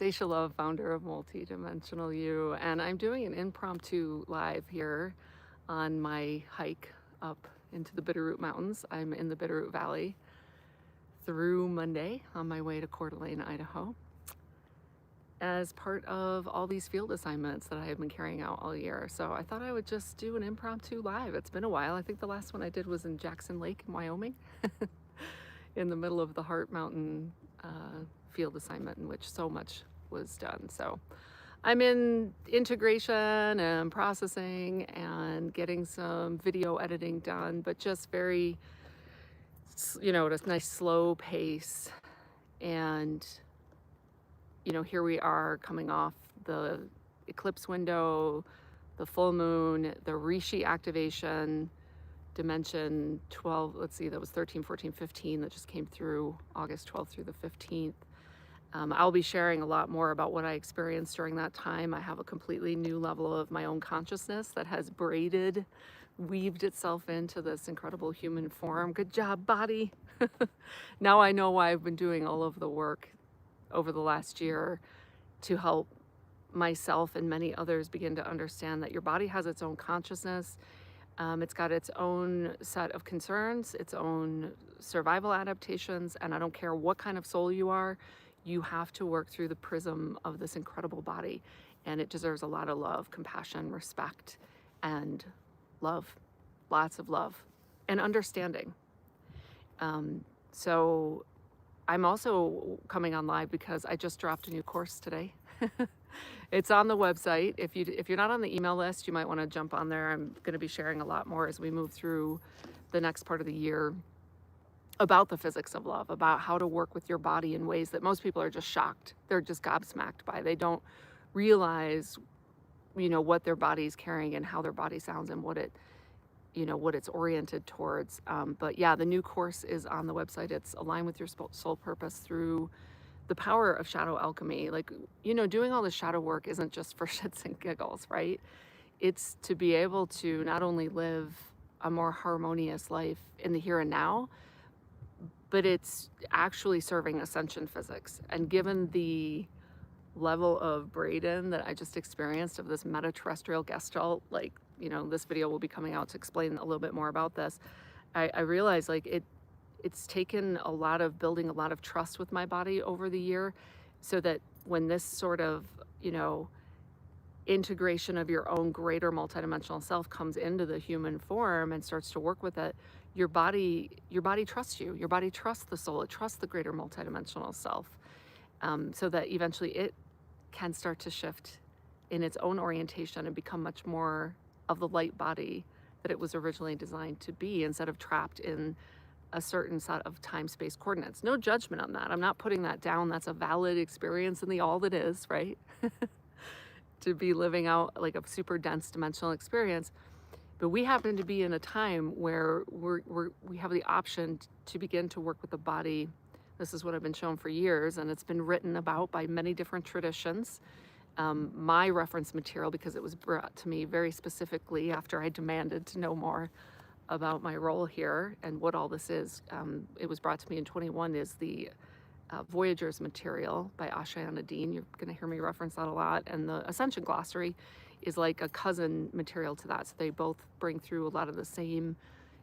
Stacia Love, founder of Multidimensional You, and I'm doing an impromptu live here on my hike up into the Bitterroot Mountains. I'm in the Bitterroot Valley through Monday on my way to Coeur d'Alene, Idaho, as part of all these field assignments that I have been carrying out all year. So I thought I would just do an impromptu live. It's been a while. I think the last one I did was in Jackson Lake in Wyoming, in the middle of the Heart Mountain field assignment in which so much was done. So I'm in integration and processing and getting some video editing done, but just very, at a nice slow pace. And, here we are coming off the eclipse window, the full moon, the Rishi activation, dimension 12, let's see, that was 13, 14, 15 that just came through August 12th through the 15th. I'll be sharing a lot more about what I experienced during that time. I have a completely new level of my own consciousness that has weaved itself into this incredible human form. Good job, body. Now I know why I've been doing all of the work over the last year to help myself and many others begin to understand that your body has its own consciousness. It's got its own set of concerns, its own survival adaptations, and I don't care what kind of soul you are, you have to work through the prism of this incredible body, and it deserves a lot of love, compassion, respect, and love, lots of love, and understanding. So I'm also coming on live because I just dropped a new course today. It's on the website. If you're not on the email list, you might want to jump on there. I'm going to be sharing a lot more as we move through the next part of the year about the physics of love, about how to work with your body in ways that most people are just shocked. They're just gobsmacked by. They don't realize, what their body's carrying and how their body sounds and what it's oriented towards. But yeah, the new course is on the website. It's Align with Your Soul Purpose through the power of shadow alchemy. Doing all the shadow work isn't just for shits and giggles, right? It's to be able to not only live a more harmonious life in the here and now, but it's actually serving ascension physics. And given the level of braiding that I just experienced of this meta-terrestrial gestalt, this video will be coming out to explain a little bit more about this. I realized it's taken a lot of building a lot of trust with my body over the year, so that when this sort of, integration of your own greater multidimensional self comes into the human form and starts to work with it, your body trusts you. Your body trusts the soul. It trusts the greater multidimensional self, so that eventually it can start to shift in its own orientation and become much more of the light body that it was originally designed to be, instead of trapped in a certain set of time-space coordinates. No judgment on that. I'm not putting that down. That's a valid experience in the all that is, right? To be living out like a super dense dimensional experience. But we happen to be in a time where we have the option to begin to work with the body. This is what I've been shown for years, and it's been written about by many different traditions. My reference material, because it was brought to me very specifically after I demanded to know more about my role here and what all this is. It was brought to me in 21 is the Voyager's material by Ashayana Dean. You're going to hear me reference that a lot. And the Ascension Glossary is like a cousin material to that. So they both bring through a lot of the same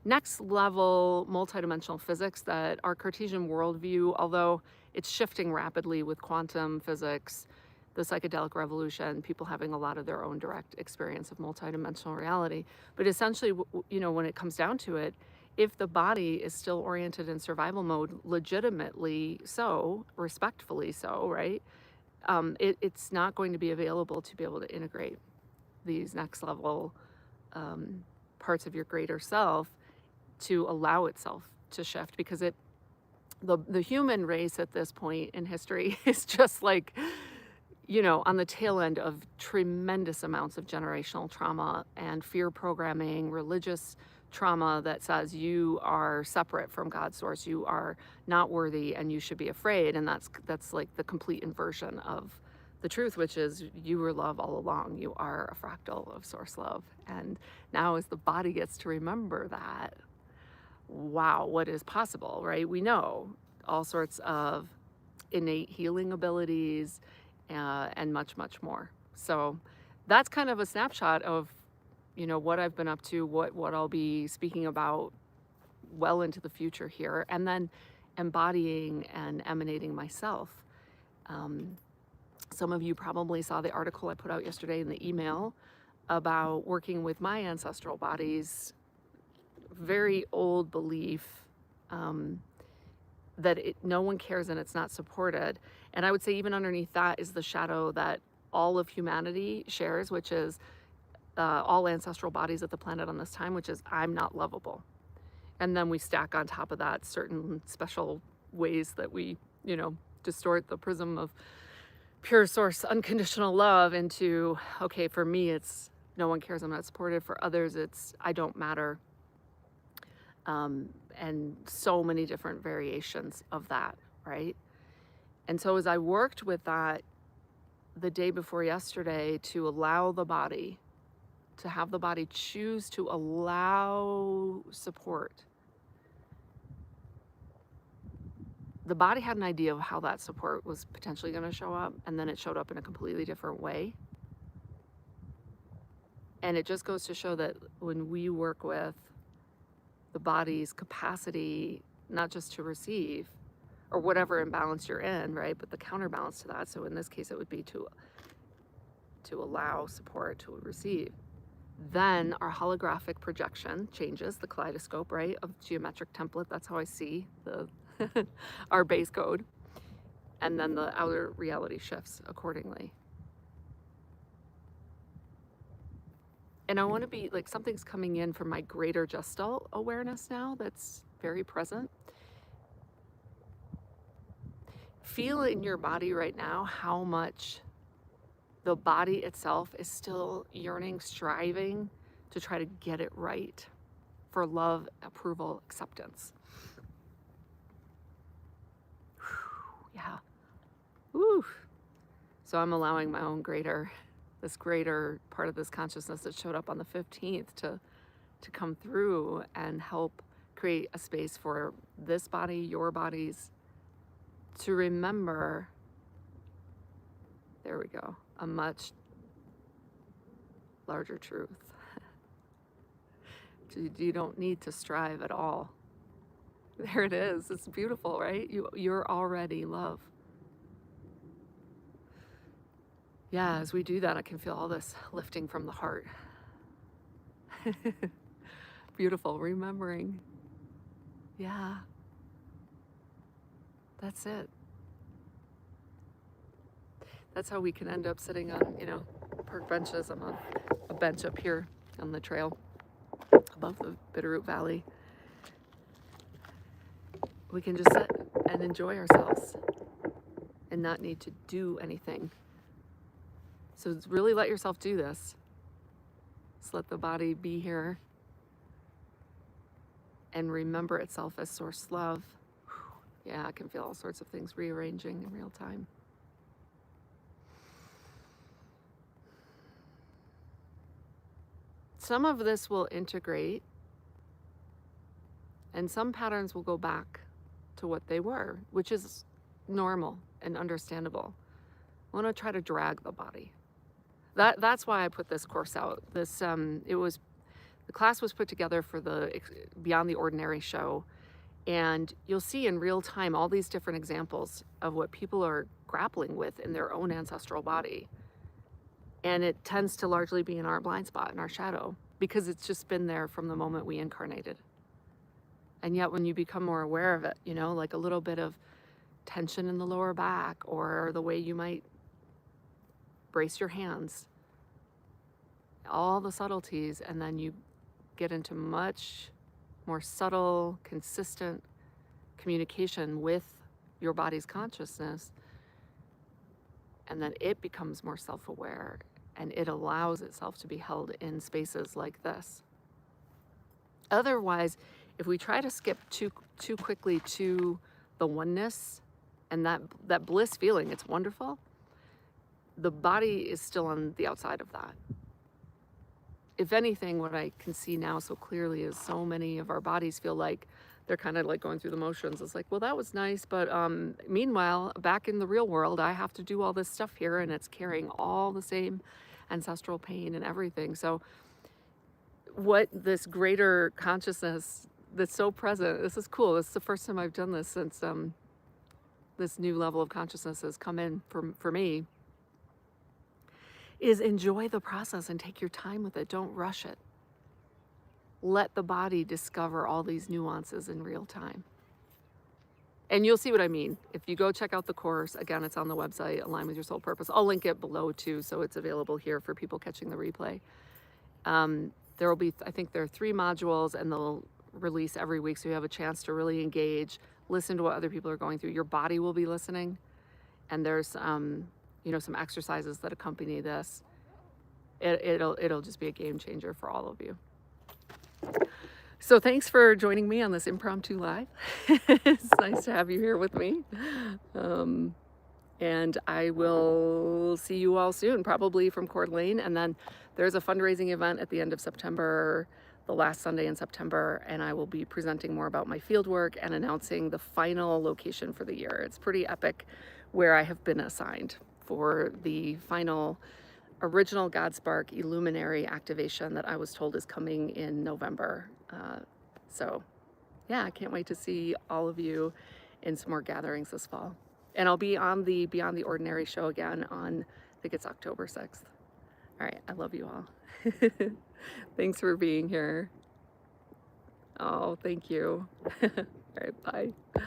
next level multidimensional physics that our Cartesian worldview, although it's shifting rapidly with quantum physics, the psychedelic revolution, people having a lot of their own direct experience of multidimensional reality. But essentially, when it comes down to it, if the body is still oriented in survival mode, legitimately so, respectfully so, right? It's not going to be available to be able to integrate these next level parts of your greater self to allow itself to shift, because the human race at this point in history is just like, on the tail end of tremendous amounts of generational trauma and fear programming, religious trauma that says you are separate from God's source, you are not worthy, and you should be afraid. And that's like the complete inversion of the truth, which is you were love all along. You are a fractal of source love. And now as the body gets to remember that, wow, what is possible, right? We know all sorts of innate healing abilities, and much, much more. So that's kind of a snapshot of, what I've been up to, what I'll be speaking about well into the future here, and then embodying and emanating myself. Um, some of you probably saw the article I put out yesterday in the email about working with my ancestral bodies. Very old belief um, that no one cares and it's not supported. And I would say even underneath that is the shadow that all of humanity shares, which is all ancestral bodies of the planet on this time, which is I'm not lovable. And then we stack on top of that certain special ways that we, distort the prism of pure source unconditional love into, okay, for me it's no one cares, I'm not supported. For others it's I don't matter. And so many different variations of that, right? And so as I worked with that the day before yesterday to allow the body, to have the body choose to allow support, the body had an idea of how that support was potentially going to show up, and then it showed up in a completely different way. And it just goes to show that when we work with the body's capacity, not just to receive or whatever imbalance you're in, right, but the counterbalance to that. So in this case, it would be to allow support to receive. Then our holographic projection changes, the kaleidoscope, right, of geometric template. That's how I see the our base code. And then the outer reality shifts accordingly. And I want to be like, something's coming in from my greater gestalt awareness now that's very present. Feel in your body right now how much the body itself is still yearning, striving to try to get it right for love, approval, acceptance. Yeah. Woo. So I'm allowing my own this greater part of this consciousness that showed up on the 15th to come through and help create a space for this body, your bodies, to remember, there we go, a much larger truth. You don't need to strive at all. There it is. It's beautiful, right? You're already love. Yeah, as we do that, I can feel all this lifting from the heart. Beautiful, remembering. Yeah, that's it. That's how we can end up sitting on, park benches. I'm on a bench up here on the trail above the Bitterroot Valley. We can just sit and enjoy ourselves and not need to do anything. So really let yourself do this. Just let the body be here and remember itself as source love. Yeah, I can feel all sorts of things rearranging in real time. Some of this will integrate, and some patterns will go back to what they were, which is normal and understandable. I want to try to drag the body. That's why I put this course out. The class was put together for the Beyond the Ordinary show, and you'll see in real time all these different examples of what people are grappling with in their own ancestral body. And it tends to largely be in our blind spot, in our shadow, because it's just been there from the moment we incarnated. And yet when you become more aware of it, like a little bit of tension in the lower back, or the way you might brace your hands, all the subtleties, and then you get into much more subtle, consistent communication with your body's consciousness, and then it becomes more self-aware, and it allows itself to be held in spaces like this. Otherwise, if we try to skip too quickly to the oneness and that bliss feeling, it's wonderful, the body is still on the outside of that. If anything, what I can see now so clearly is so many of our bodies feel like they're kind of like going through the motions. It's like, well, that was nice, but meanwhile, back in the real world, I have to do all this stuff here, and it's carrying all the same ancestral pain and everything. So what this greater consciousness that's so present, this is cool. This is the first time I've done this since this new level of consciousness has come in for me, is enjoy the process and take your time with it. Don't rush it. Let the body discover all these nuances in real time. And you'll see what I mean. If you go check out the course, again, it's on the website, Align with Your Soul Purpose. I'll link it below too, so it's available here for people catching the replay. There will be, I think there are 3 modules, and they'll release every week, so you have a chance to really engage, listen to what other people are going through. Your body will be listening, and there's you know, some exercises that accompany this. It'll just be a game changer for all of you. So thanks for joining me on this impromptu live. It's nice to have you here with me. And I will see you all soon, probably from Coeur d'Alene. And then there's a fundraising event at the end of September, the last Sunday in September, and I will be presenting more about my field work and announcing the final location for the year. It's pretty epic, where I have been assigned for the final original Godspark Illuminary activation that I was told is coming in November. So yeah, I can't wait to see all of you in some more gatherings this fall. And I'll be on the Beyond the Ordinary show again on, I think it's October 6th. All right, I love you all. Thanks for being here. Oh, thank you. All right, bye.